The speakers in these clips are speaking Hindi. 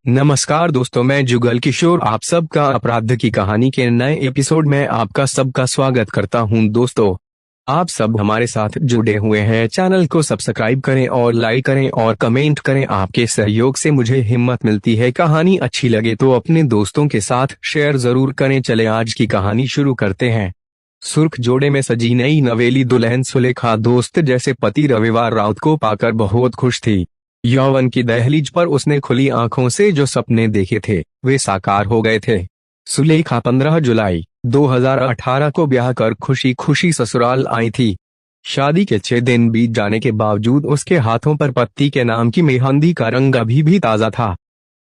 नमस्कार दोस्तों, मैं जुगल किशोर आप सबका अपराध की कहानी के नए एपिसोड में आपका सबका स्वागत करता हूं। दोस्तों, आप सब हमारे साथ जुड़े हुए हैं। चैनल को सब्सक्राइब करें और लाइक करें और कमेंट करें। आपके सहयोग से मुझे हिम्मत मिलती है। कहानी अच्छी लगे तो अपने दोस्तों के साथ शेयर जरूर करें। चले आज की कहानी शुरू करते हैं। सुर्ख जोड़े में सजी नई नवेली दुल्हन सुलेखा दोस्त जैसे पति रविवार राउत को पाकर बहुत खुश थी। यौवन की दहलीज पर उसने खुली आंखों से जो सपने देखे थे वे साकार हो गए थे। सुलेखा 15 जुलाई 2018 को ब्याह कर खुशी खुशी ससुराल आई थी। शादी के 6 दिन बीत जाने के बावजूद उसके हाथों पर पति के नाम की मेहंदी का रंग अभी भी ताजा था।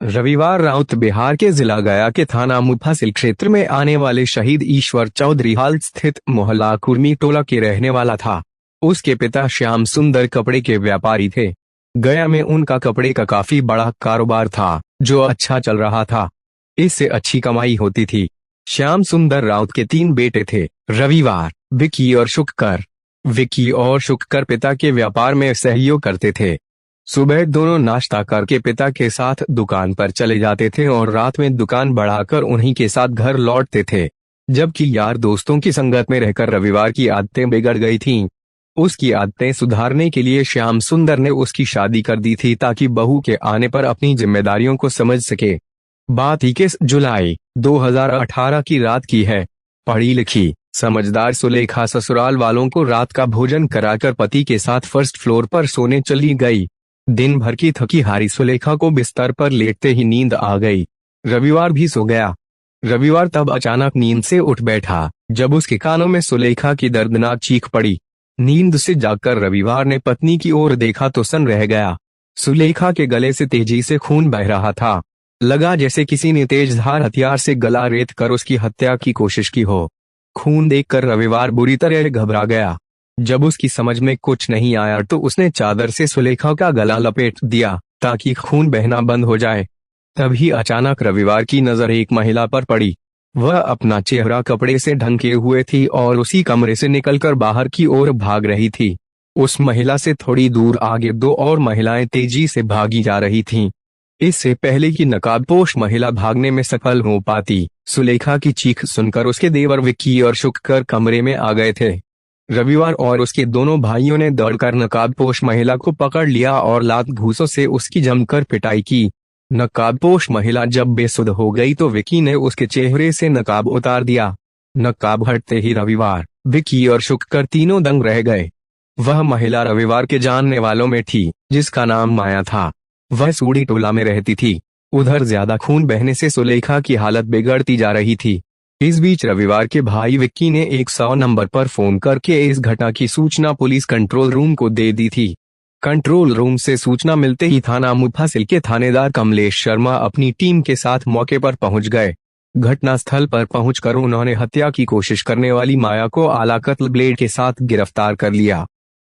रविवार राउत बिहार के जिला गया के थाना मुफस्सिल क्षेत्र में आने वाले शहीद ईश्वर चौधरी हाल स्थित मोहल्ला कुर्मी टोला के रहने वाला था। उसके पिता श्याम सुंदर कपड़े के व्यापारी थे। गया में उनका कपड़े का काफी बड़ा कारोबार था जो अच्छा चल रहा था। इससे अच्छी कमाई होती थी। श्याम सुंदर राउत के 3 बेटे थे, रविवार, विक्की और शुक्कर। विक्की और शुक्कर पिता के व्यापार में सहयोग करते थे। सुबह दोनों नाश्ता करके पिता के साथ दुकान पर चले जाते थे और रात में दुकान बढ़ाकर उन्हीं के साथ घर लौटते थे। जबकि यार दोस्तों की संगत में रहकर रविवार की आदतें बिगड़ गई थीं। उसकी आदतें सुधारने के लिए श्याम सुंदर ने उसकी शादी कर दी थी ताकि बहू के आने पर अपनी जिम्मेदारियों को समझ सके। बात 21 जुलाई 2018 की रात की है। पढ़ी लिखी समझदार सुलेखा ससुराल वालों को रात का भोजन कराकर पति के साथ फर्स्ट फ्लोर पर सोने चली गई। दिन भर की थकी हारी सुलेखा को बिस्तर पर लेटते ही नींद आ गई। रविवार भी सो गया। रविवार तब अचानक नींद से उठ बैठा जब उसके कानों में सुलेखा की दर्दनाक चीख पड़ी। नींद से जागकर रविवार ने पत्नी की ओर देखा तो सन रह गया। सुलेखा के गले से तेजी से खून बह रहा था। लगा जैसे किसी ने तेज धार हथियार से गला रेत कर उसकी हत्या की कोशिश की हो। खून देखकर रविवार बुरी तरह घबरा गया। जब उसकी समझ में कुछ नहीं आया तो उसने चादर से सुलेखा का गला लपेट दिया ताकि खून बहना बंद हो जाए। तभी अचानक रविवार की नजर एक महिला पर पड़ी। वह अपना चेहरा कपड़े से ढके हुए थी और उसी कमरे से निकलकर बाहर की ओर भाग रही थी। उस महिला से थोड़ी दूर आगे 2 और महिलाएं तेजी से भागी जा रही थीं। इससे पहले कि नकाबपोश महिला भागने में सफल हो पाती, सुलेखा की चीख सुनकर उसके देवर विक्की और शुक्कर कमरे में आ गए थे। रविवार और उसके दोनों भाइयों ने दौड़कर नकाबपोश महिला को पकड़ लिया और लात घूंसों से उसकी जमकर पिटाई की। नकाबपोश महिला जब बेसुध हो गई तो विक्की ने उसके चेहरे से नकाब उतार दिया। नकाब हटते ही रविवार, विक्की और शुक्कर तीनों दंग रह गए। वह महिला रविवार के जानने वालों में थी जिसका नाम माया था। वह सूड़ी टोला में रहती थी। उधर ज्यादा खून बहने से सुलेखा की हालत बिगड़ती जा रही थी। इस बीच रविवार के भाई विक्की ने 100 नंबर पर फोन करके इस घटना की सूचना पुलिस कंट्रोल रूम को दे दी थी। कंट्रोल रूम से सूचना मिलते ही थाना मुफस्सिल के थानेदार कमलेश शर्मा अपनी टीम के साथ मौके पर पहुंच गए। घटनास्थल पर पहुंचकर उन्होंने हत्या की कोशिश करने वाली माया को आला कत्ल ब्लेड के साथ गिरफ्तार कर लिया।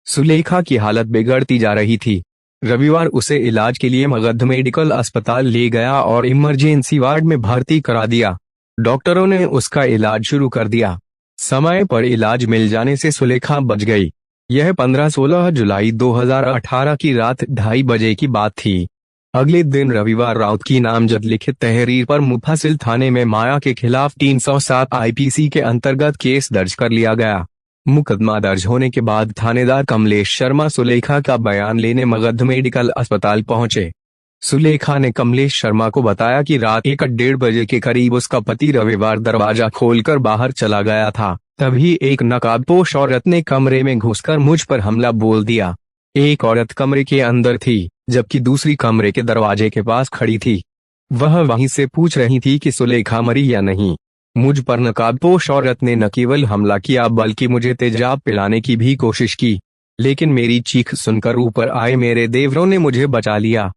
सुलेखा की हालत बिगड़ती जा रही थी। रविवार उसे इलाज के लिए मगध मेडिकल अस्पताल ले गया और इमरजेंसी वार्ड में भर्ती करा दिया। डॉक्टरों ने उसका इलाज शुरू कर दिया। समय पर इलाज मिल जाने से सुलेखा बच गई। यह 15-16 जुलाई 2018 की रात 2:30 बजे की बात थी। अगले दिन रविवार राउत की नामजद लिखित तहरीर पर मुफस्सिल थाने में माया के खिलाफ 307 आईपीसी के अंतर्गत केस दर्ज कर लिया गया। मुकदमा दर्ज होने के बाद थानेदार कमलेश शर्मा सुलेखा का बयान लेने मगध मेडिकल अस्पताल पहुंचे। सुलेखा ने कमलेश शर्मा को बताया कि रात 1-1:30 बजे के करीब उसका पति रविवार दरवाजा खोलकर बाहर चला गया था। तभी एक नकाबपोश औरत ने कमरे में घुसकर मुझ पर हमला बोल दिया। एक औरत कमरे के अंदर थी जबकि दूसरी कमरे के दरवाजे के पास खड़ी थी। वह वहीं से पूछ रही थी कि सुलेखा मरी या नहीं। मुझ पर नकाबपोश औरत ने न केवल हमला किया बल्कि मुझे तेजाब पिलाने की भी कोशिश की, लेकिन मेरी चीख सुनकर ऊपर आए मेरे देवरों ने मुझे बचा लिया।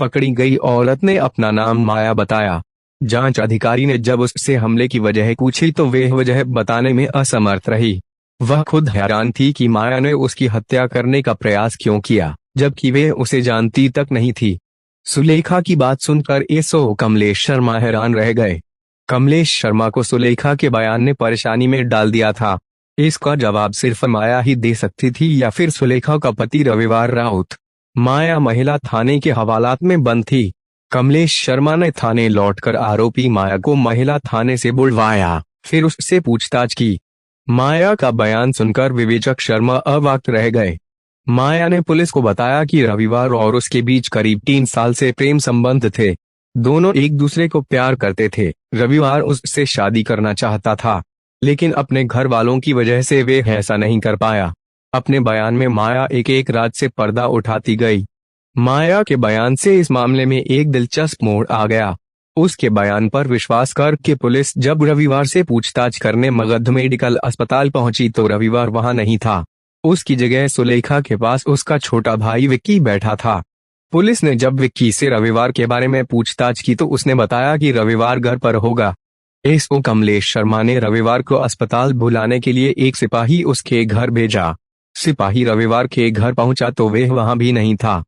पकड़ी गई औरत ने अपना नाम माया बताया। जांच अधिकारी ने जब उससे हमले की वजह पूछी तो वह वजह बताने में असमर्थ रही। वह खुद हैरान थी कि माया ने उसकी हत्या करने का प्रयास क्यों किया, जबकि वे उसे जानती तक नहीं थी। सुलेखा की बात सुनकर एसओ कमलेश शर्मा हैरान रह गए। कमलेश शर्मा को सुलेखा के बयान ने परेशानी में डाल दिया था। इसका जवाब सिर्फ माया ही दे सकती थी या फिर सुलेखा का पति रविवार राउत। माया महिला थाने के हवालात में बंद थी। कमलेश शर्मा ने थाने लौटकर आरोपी माया को महिला थाने से बुलवाया, फिर उससे पूछताछ की। माया का बयान सुनकर विवेचक शर्मा अवाक रह गए। माया ने पुलिस को बताया कि रविवार और उसके बीच करीब 3 साल से प्रेम संबंध थे। दोनों एक दूसरे को प्यार करते थे। रविवार उससे शादी करना चाहता था, लेकिन अपने घर वालों की वजह से वे ऐसा नहीं कर पाया। अपने बयान में माया एक एक रात से पर्दा उठाती गई। माया के बयान से इस मामले में एक दिलचस्प मोड़ आ गया। उसके बयान पर विश्वास करके पुलिस जब रविवार से पूछताछ करने मगध मेडिकल अस्पताल पहुंची तो रविवार वहां नहीं था। उसकी जगह सुलेखा के पास उसका छोटा भाई विक्की बैठा था। पुलिस ने जब विक्की से रविवार के बारे में पूछताछ की तो उसने बताया कि रविवार घर पर होगा। एसओ कमलेश शर्मा ने रविवार को अस्पताल बुलाने के लिए एक सिपाही उसके घर भेजा। सिपाही रविवार के घर पहुंचा तो वह वहां भी नहीं था।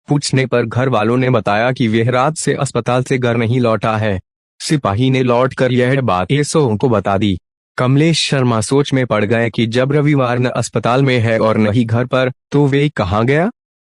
पूछने पर घर वालों ने बताया कि वह रात से अस्पताल से घर नहीं लौटा है। सिपाही ने लौटकर यह बात एसओ को बता दी। कमलेश शर्मा सोच में पड़ गए कि जब रविवार न अस्पताल में है और न ही घर पर, तो वे कहाँ गया?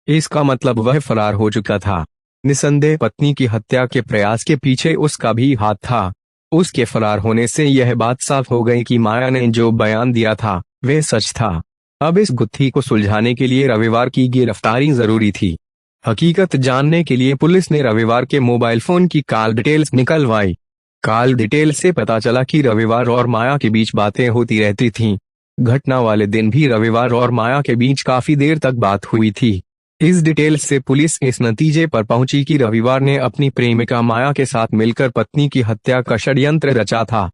इसका मतलब वह फरार हो चुका था। निसंदेह पत्नी की हत्या के प्रयास के पीछे उसका भी हाथ था। उसके फरार होने से यह बात साफ हो गई कि माया ने जो बयान दिया था वह सच था। अब इस गुत्थी को सुलझाने के लिए रविवार की गिरफ्तारी जरूरी थी। हकीकत जानने के लिए पुलिस ने रविवार के मोबाइल फोन की कॉल डिटेल्स निकलवाई। कॉल डिटेल से पता चला कि रविवार और माया के बीच बातें होती रहती थीं। घटना वाले दिन भी रविवार और माया के बीच काफी देर तक बात हुई थी। इस डिटेल से पुलिस इस नतीजे पर पहुंची कि रविवार ने अपनी प्रेमिका माया के साथ मिलकर पत्नी की हत्या का षड्यंत्र रचा था,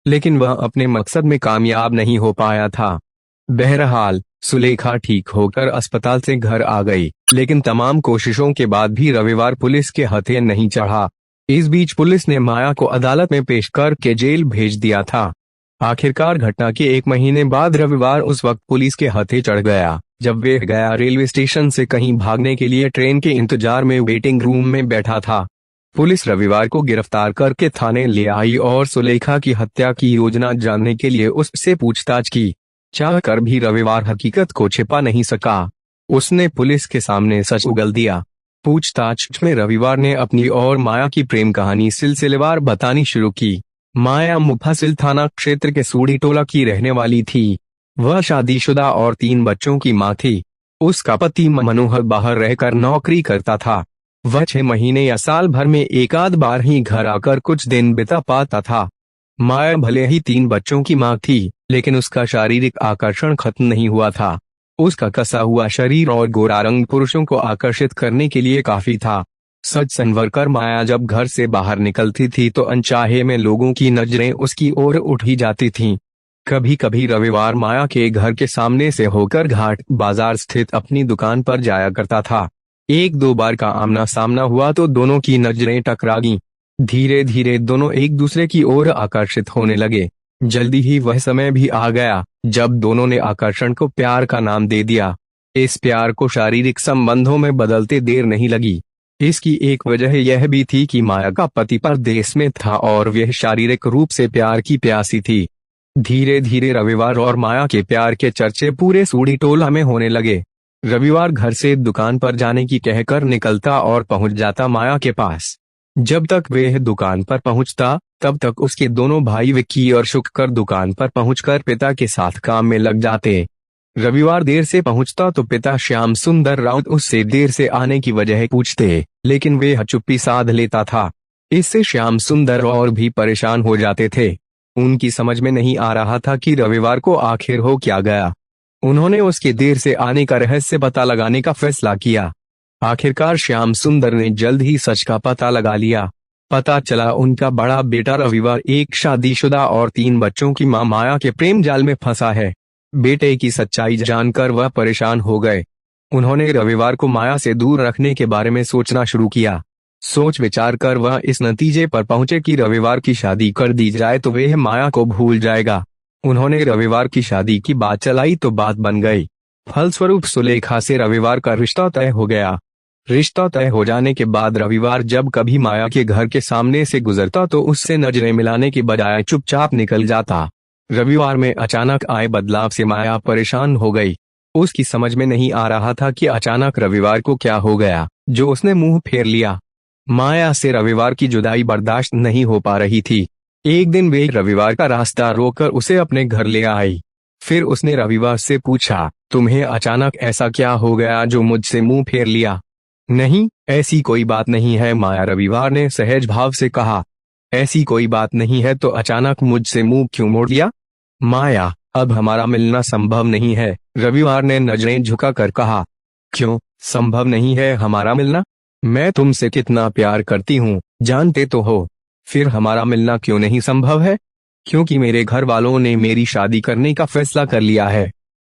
लेकिन वह अपने मकसद में कामयाब नहीं हो पाया था। बहरहाल सुलेखा ठीक होकर अस्पताल से घर आ गई, लेकिन तमाम कोशिशों के बाद भी रविवार पुलिस के हथे नहीं चढ़ा। इस बीच पुलिस ने माया को अदालत में पेश करके जेल भेज दिया था। आखिरकार घटना के 1 महीने बाद रविवार उस वक्त पुलिस के हथे चढ़ गया जब वे गया रेलवे स्टेशन से कहीं भागने के लिए ट्रेन के इंतजार में वेटिंग रूम में बैठा था। पुलिस रविवार को गिरफ्तार करके थाने ले आई और सुलेखा की हत्या की योजना जानने के लिए उससे पूछताछ की। चाहकर भी रविवार हकीकत को छिपा नहीं सका। उसने पुलिस के सामने सच उगल दिया। पूछताछ में रविवार ने अपनी और माया की प्रेम कहानी सिलसिलेवार बतानी शुरू की। माया मुफस्सिल थाना क्षेत्र के सूड़ी टोला की रहने वाली थी। वह शादीशुदा और 3 बच्चों की मां थी। उसका पति मनोहर बाहर रहकर नौकरी करता था। वह 6 महीने या साल भर में एक आध बार ही घर आकर कुछ दिन बिता पाता था। माया भले ही 3 बच्चों की मां थी, लेकिन उसका शारीरिक आकर्षण खत्म नहीं हुआ था। उसका कसा हुआ शरीर और गोरा रंग पुरुषों को आकर्षित करने के लिए काफी था। सज संवर कर माया जब घर से बाहर निकलती थी तो अनचाहे में लोगों की नजरें उसकी ओर उठ ही जाती थीं। कभी कभी रविवार माया के घर के सामने से होकर घाट बाजार स्थित अपनी दुकान पर जाया करता था। 1-2 बार का आमना सामना हुआ तो दोनों की नजरें टकरा गईं। धीरे धीरे दोनों एक दूसरे की ओर आकर्षित होने लगे। जल्दी ही वह समय भी आ गया जब दोनों ने आकर्षण को प्यार का नाम दे दिया। इस प्यार को शारीरिक संबंधों में बदलते देर नहीं लगी। इसकी एक वजह यह भी थी कि माया का पति परदेश में था और वह शारीरिक रूप से प्यार की प्यासी थी। धीरे धीरे रविवार और माया के प्यार के चर्चे पूरे सूड़ी टोला में होने लगे। रविवार घर से दुकान पर जाने की कहकर निकलता और पहुंच जाता माया के पास। जब तक वह दुकान पर पहुंचता तब तक उसके दोनों भाई विक्की और शुक्कर दुकान पर पहुंचकर पिता के साथ काम में लग जाते। रविवार देर से पहुंचता तो पिता श्याम सुंदर राउत उससे देर से आने की वजह पूछते, लेकिन वह चुप्पी साध लेता था। इससे श्याम सुंदर और भी परेशान हो जाते थे। उनकी समझ में नहीं आ रहा था कि रविवार को आखिर हो क्या गया। उन्होंने उसके देर से आने का रहस्य पता लगाने का फैसला किया। आखिरकार श्याम सुंदर ने जल्द ही सच का पता लगा लिया। पता चला उनका बड़ा बेटा रविवार एक शादीशुदा और 3 बच्चों की मां माया के प्रेम जाल में फंसा है। बेटे की सच्चाई जानकर वह परेशान हो गए। उन्होंने रविवार को माया से दूर रखने के बारे में सोचना शुरू किया। सोच विचार कर वह इस नतीजे पर पहुंचे कि रविवार की शादी कर दी जाए तो वह माया को भूल जाएगा। उन्होंने रविवार की शादी की बात चलाई तो बात बन गई। फलस्वरूप सुलेखा से रविवार का रिश्ता तय हो गया। रिश्ता तय हो जाने के बाद रविवार जब कभी माया के घर के सामने से गुजरता तो उससे नजरें मिलाने की बजाय चुपचाप निकल जाता। रविवार में अचानक आए बदलाव से माया परेशान हो गई। उसकी समझ में नहीं आ रहा था कि अचानक रविवार को क्या हो गया जो उसने मुंह फेर लिया। माया से रविवार की जुदाई बर्दाश्त नहीं हो पा रही थी। एक दिन वे रविवार का रास्ता रोककर उसे अपने घर ले आई। फिर उसने रविवार से पूछा, तुम्हें अचानक ऐसा क्या हो गया जो मुझसे मुंह फेर लिया? नहीं, ऐसी कोई बात नहीं है माया, रविवार ने सहज भाव से कहा। ऐसी कोई बात नहीं है तो अचानक मुझसे मुंह क्यों मोड़ लिया? माया, अब हमारा मिलना संभव नहीं है, रविवार ने नजरें झुकाकर कहा। क्यों संभव नहीं है हमारा मिलना? मैं तुमसे कितना प्यार करती हूँ, जानते तो हो। फिर हमारा मिलना क्यों नहीं संभव है? क्योंकि मेरे घर वालों ने मेरी शादी करने का फैसला कर लिया है।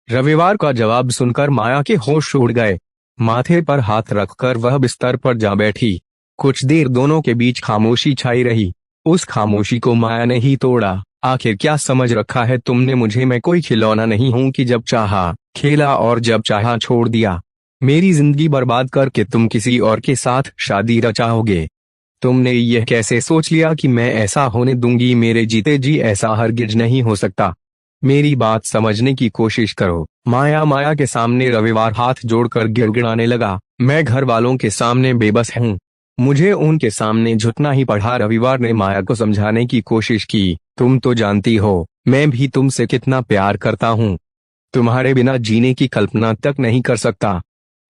रविवार का जवाब सुनकर माया के होश उड़ गए। माथे पर हाथ रखकर वह बिस्तर पर जा बैठी। कुछ देर दोनों के बीच खामोशी छाई रही। उस खामोशी को माया ने ही तोड़ा। आखिर क्या समझ रखा है तुमने मुझे? मैं कोई खिलौना नहीं हूं कि जब चाहा खेला और जब चाहा छोड़ दिया। मेरी जिंदगी बर्बाद करके तुम किसी और के साथ शादी रचाओगे? तुमने यह कैसे सोच लिया कि मैं ऐसा होने दूंगी? मेरे जीते जी ऐसा हरगिज नहीं हो सकता। मेरी बात समझने की कोशिश करो। माया के सामने रविवार हाथ जोड़कर गिड़गिड़ाने लगा। मैं घर वालों के सामने बेबस हूँ, मुझे उनके सामने झुकना ही पड़ा। रविवार ने माया को समझाने की कोशिश की। तुम तो जानती हो मैं भी तुमसे कितना प्यार करता हूँ। तुम्हारे बिना जीने की कल्पना तक नहीं कर सकता।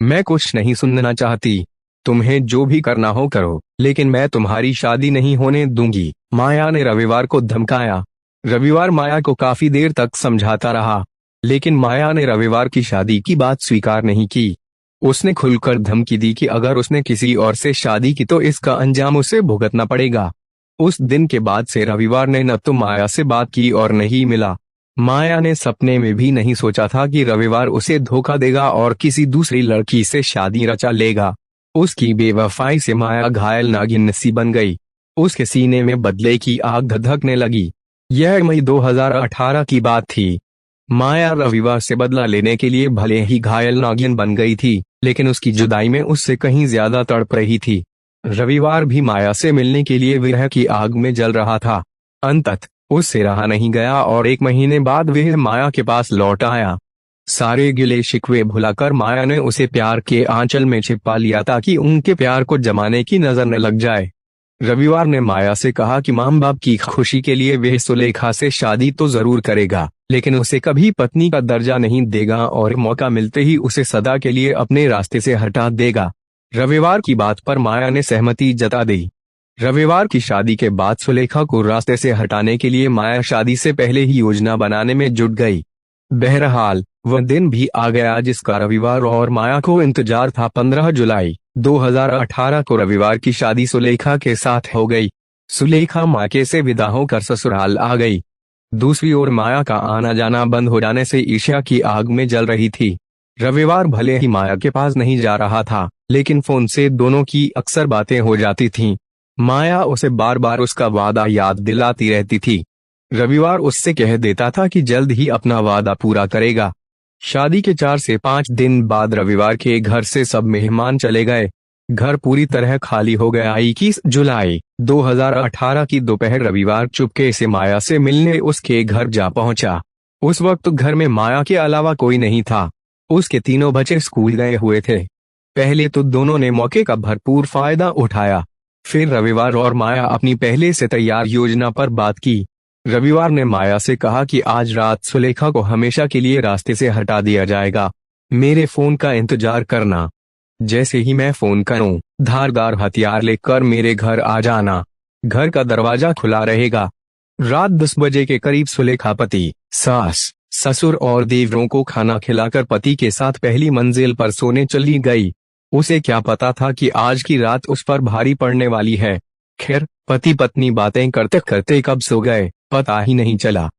मैं कुछ नहीं सुनना चाहती। तुम्हें जो भी करना हो करो, लेकिन मैं तुम्हारी शादी नहीं होने दूंगी, माया ने रविवार को धमकाया। रविवार माया को काफी देर तक समझाता रहा, लेकिन माया ने रविवार की शादी की बात स्वीकार नहीं की। उसने खुलकर धमकी दी कि अगर उसने किसी और से शादी की तो इसका अंजाम उसे भुगतना पड़ेगा। उस दिन के बाद से रविवार ने न तो माया से बात की और नहीं मिला। माया ने सपने में भी नहीं सोचा था कि रविवार उसे धोखा देगा और किसी दूसरी लड़की से शादी रचा लेगा। उसकी बेवफाई से माया घायल नागिन सी बन गई। उसके सीने में बदले की आग धधकने लगी। यह मई 2018 की बात थी। माया रविवार से बदला लेने के लिए भले ही घायल नागिन बन गई थी, लेकिन उसकी जुदाई में उससे कहीं ज्यादा तड़प रही थी। रविवार भी माया से मिलने के लिए विरह की आग में जल रहा था। अंततः उससे रहा नहीं गया और 1 महीने बाद वह माया के पास लौट आया। सारे गिले शिकवे भुलाकर माया ने उसे प्यार के आंचल में छिपा लिया ताकि उनके प्यार को जमाने की नजर न लग जाए। रविवार ने माया से कहा कि माँ बाप की खुशी के लिए वह सुलेखा से शादी तो जरूर करेगा, लेकिन उसे कभी पत्नी का दर्जा नहीं देगा और मौका मिलते ही उसे सदा के लिए अपने रास्ते से हटा देगा। रविवार की बात पर माया ने सहमति जता दी। रविवार की शादी के बाद सुलेखा को रास्ते से हटाने के लिए माया शादी से पहले ही योजना बनाने में जुट गई। बहरहाल वह दिन भी आ गया जिसका रविवार और माया को इंतजार था। 15 जुलाई 2018 को रविवार की शादी सुलेखा के साथ हो गई। सुलेखा मायके से विदा होकर ससुराल आ गई। दूसरी ओर माया का आना जाना बंद हो जाने से ईर्ष्या की आग में जल रही थी। रविवार भले ही माया के पास नहीं जा रहा था, लेकिन फोन से दोनों की अक्सर बातें हो जाती थीं। माया उसे बार बार उसका वादा याद दिलाती रहती थी। रविवार उससे कह देता था कि जल्द ही अपना वादा पूरा करेगा। शादी के 4 से 5 दिन बाद रविवार के घर से सब मेहमान चले गए। घर पूरी तरह खाली हो गया। 21 जुलाई 2018 की दोपहर रविवार चुपके से माया से मिलने उसके घर जा पहुंचा। उस वक्त घर में माया के अलावा कोई नहीं था। उसके 3 बच्चे स्कूल गए हुए थे। पहले तो दोनों ने मौके का भरपूर फायदा उठाया। फिर रविवार और माया अपनी पहले से तैयार योजना पर बात की। रविवार ने माया से कहा कि आज रात सुलेखा को हमेशा के लिए रास्ते से हटा दिया जाएगा। मेरे फोन का इंतजार करना। जैसे ही मैं फोन करूं, धारदार हथियार लेकर मेरे घर आ जाना। घर का दरवाजा खुला रहेगा। रात 10 बजे के करीब सुलेखा पति, सास, ससुर और देवरों को खाना खिलाकर पति के साथ पहली मंजिल पर सोने चली गई। उसे क्या पता था कि आज की रात उस पर भारी पड़ने वाली है। खैर, पति पत्नी बातें करते करते कब सो गए पता ही नहीं चला।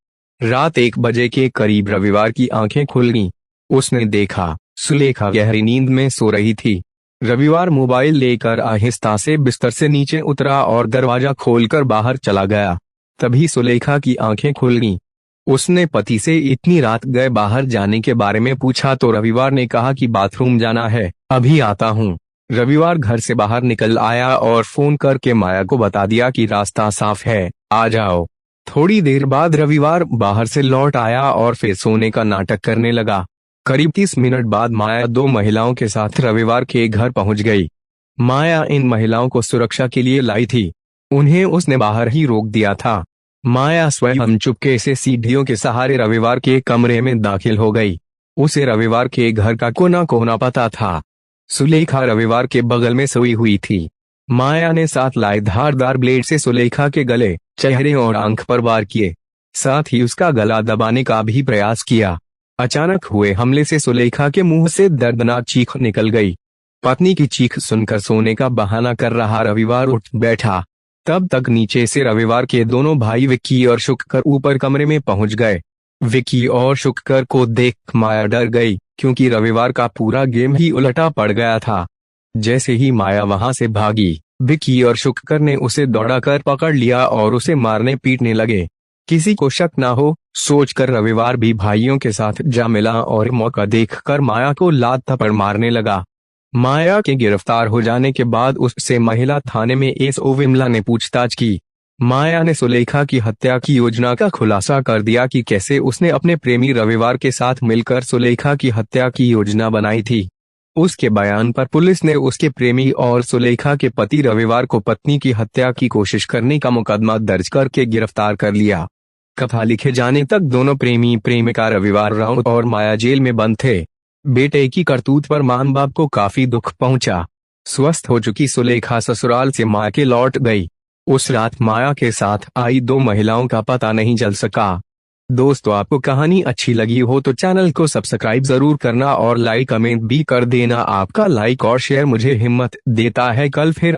रात 1 बजे के करीब रविवार की आंखें खुल गईं। उसने देखा सुलेखा गहरी नींद में सो रही थी। रविवार मोबाइल लेकर आहिस्ता से बिस्तर से नीचे उतरा और दरवाजा खोलकर बाहर चला गया। तभी सुलेखा की आंखें खुल गईं। उसने पति से इतनी रात गए बाहर जाने के बारे में पूछा तो रविवार ने कहा कि बाथरूम जाना है, अभी आता हूँ। रविवार घर से बाहर निकल आया और फोन करके माया को बता दिया कि रास्ता साफ है, आ जाओ। थोड़ी देर बाद रविवार बाहर से लौट आया और फिर सोने का नाटक करने लगा। करीब 30 मिनट बाद माया 2 महिलाओं के साथ रविवार के घर पहुंच गई। माया इन महिलाओं को सुरक्षा के लिए लाई थी, उन्हें उसने बाहर ही रोक दिया था। माया स्वयं चुपके से सीढ़ियों के सहारे रविवार के कमरे में दाखिल हो गई। उसे रविवार के घर का कोना कोना पता था। सुलेखा रविवार के बगल में सोई हुई थी। माया ने साथ लाए धारदार ब्लेड से सुलेखा के गले, चेहरे और आंख पर वार किए, साथ ही उसका गला दबाने का भी प्रयास किया। अचानक हुए हमले से सुलेखा के मुंह से दर्दनाक चीख निकल गई। पत्नी की चीख सुनकर सोने का बहाना कर रहा रविवार उठ बैठा। तब तक नीचे से रविवार के दोनों भाई विक्की और शुक्कर ऊपर कमरे में पहुंच गए। विक्की और शुक्कर को देख माया डर गई, क्योंकि रविवार का पूरा गेम ही उलटा पड़ गया था। जैसे ही माया वहां से भागी, विक्की और शुक्कर ने उसे दौड़ाकर पकड़ लिया और उसे मारने पीटने लगे। किसी को शक ना हो सोचकर रविवार भी भाइयों के साथ जा मिला और मौका देखकर माया को लात थप्पड़ मारने लगा। माया के गिरफ्तार हो जाने के बाद उससे महिला थाने में एसओ विमला ने पूछताछ की। माया ने सुलेखा की हत्या की योजना का खुलासा कर दिया कि कैसे उसने अपने प्रेमी रविवार के साथ मिलकर सुलेखा की हत्या की योजना बनाई थी। उसके बयान पर पुलिस ने उसके प्रेमी और सुलेखा के पति रविवार को पत्नी की हत्या की कोशिश करने का मुकदमा दर्ज करके गिरफ्तार कर लिया। कथा लिखे जाने तक दोनों प्रेमी प्रेमिका रविवार राउत और माया जेल में बंद थे। बेटे की करतूत पर मां बाप को काफी दुख पहुंचा। स्वस्थ हो चुकी सुलेखा ससुराल से मायके लौट गई। उस रात माया के साथ आई दो महिलाओं का पता नहीं चल सका। दोस्तों, आपको कहानी अच्छी लगी हो तो चैनल को सब्सक्राइब जरूर करना और लाइक कमेंट भी कर देना। आपका लाइक और शेयर मुझे हिम्मत देता है कल फिर